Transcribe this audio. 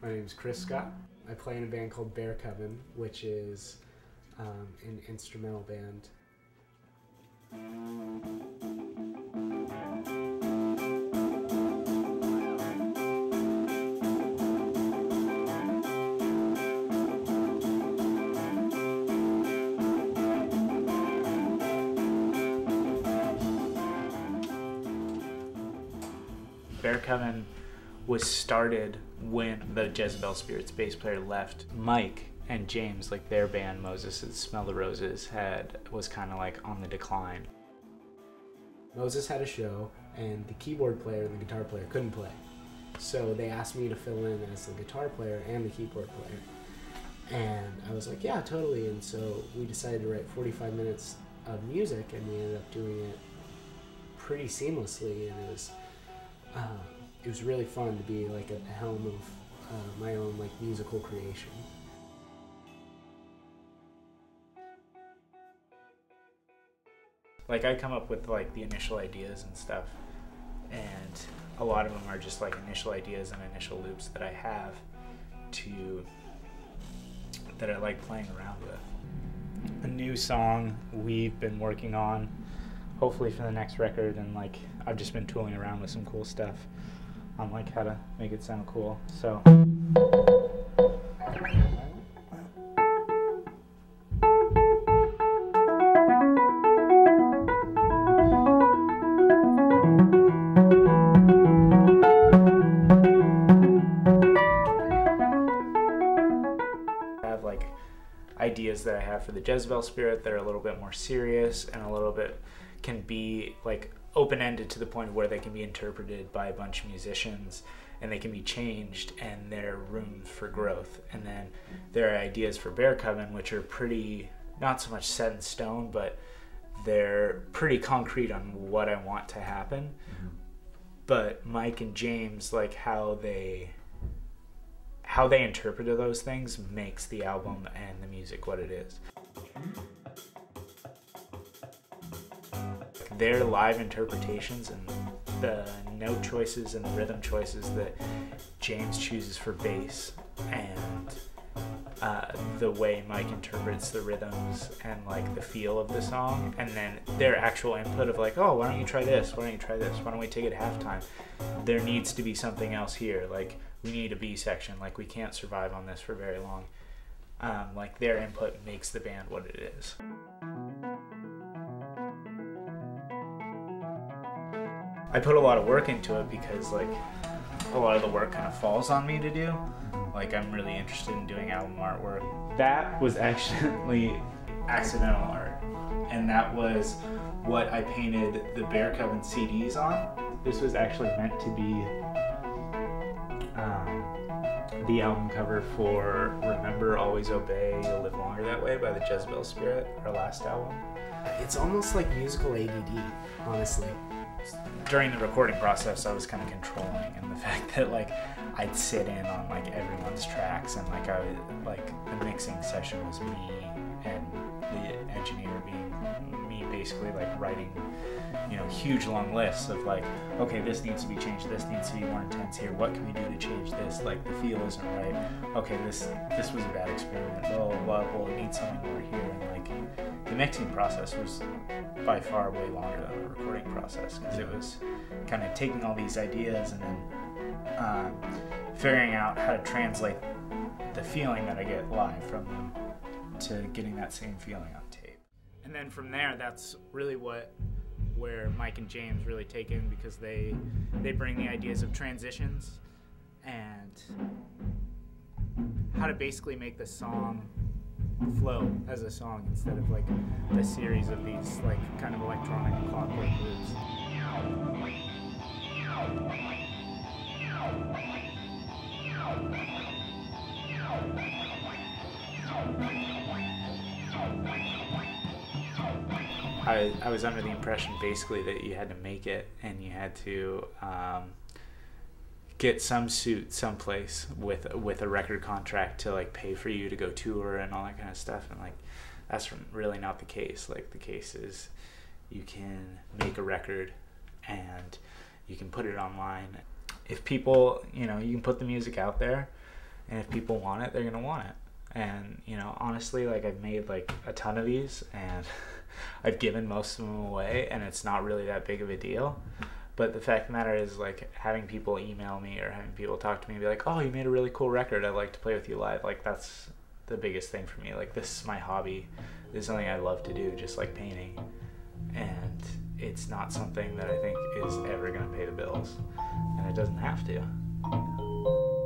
My name is Chris Scott. I play in a band called Bearcubbin, which is an instrumental band. Bearcubbin was started when the Jezebel Spirits bass player left. Mike and James, like their band Moses' Smell the Roses, was kind of like on the decline. Moses had a show, and the keyboard player and the guitar player couldn't play. So they asked me to fill in as the guitar player and the keyboard player. And I was like, yeah, totally. And so we decided to write 45 minutes of music, and we ended up doing it pretty seamlessly, and it was really fun to be like at the helm of my own like musical creation. Like I come up with like the initial ideas and stuff, and a lot of them are just like initial ideas and initial loops that I have that I like playing around with. A new song we've been working on, hopefully for the next record, and like I've just been tooling around with some cool stuff on like how to make it sound cool. So ideas that I have for the Jezebel Spirit that are a little bit more serious and a little bit can be like open-ended to the point where they can be interpreted by a bunch of musicians and they can be changed, and there are room for growth. And then there are ideas for Bearcubbin which are pretty, not so much set in stone, but they're pretty concrete on what I want to happen. Mm-hmm. But Mike and James, like how they interpreted those things makes the album and the music what it is. Their live interpretations and the note choices and the rhythm choices that James chooses for bass, and the way Mike interprets the rhythms and like the feel of the song, and then their actual input of like, oh, why don't you try this? Why don't you try this? Why don't we take it halftime? There needs to be something else here. Like, we need a B section. Like, we can't survive on this for very long. Like, their input makes the band what it is. I put a lot of work into it because, like, a lot of the work kind of falls on me to do. Like, I'm really interested in doing album artwork. That was actually accidental art, and that was what I painted the Bearcubbin CDs on. This was actually meant to be the album cover for Remember, Always Obey, You'll Live Longer That Way by the Jezebel Spirit, our last album. It's almost like musical ADD, honestly. During the recording process, I was kind of controlling, and the fact that like I'd sit in on like everyone's tracks, and like the mixing session was me, and the engineer being me, basically like writing, you know, huge long lists of like, okay, this needs to be changed, this needs to be more intense here, what can we do to change this, like the feel isn't right, okay, this was a bad experiment, well, it needs something more here. And like the mixing process was by far way longer than the recording process, because it was kind of taking all these ideas and then figuring out how to translate the feeling that I get live from them to getting that same feeling on tape. And then from there, that's really where Mike and James really take in, because they bring the ideas of transitions and how to basically make the song flow as a song instead of like the series of these like kind of electronic clockwork loops. I was under the impression basically that you had to make it, and you had to get some suit someplace with a record contract to like pay for you to go tour and all that kind of stuff, and like that's really not the case. Like the case is you can make a record and you can put it online. If people, you know, you can put the music out there, And if people want it, they're gonna want it. And you know, honestly, like I've made like a ton of these, and I've given most of them away, and it's not really that big of a deal. But the fact of the matter is, like, having people email me or having people talk to me and be like, oh, you made a really cool record, I'd like to play with you live. Like, that's the biggest thing for me. Like, this is my hobby. This is something I love to do, just like painting. And it's not something that I think is ever going to pay the bills. And it doesn't have to.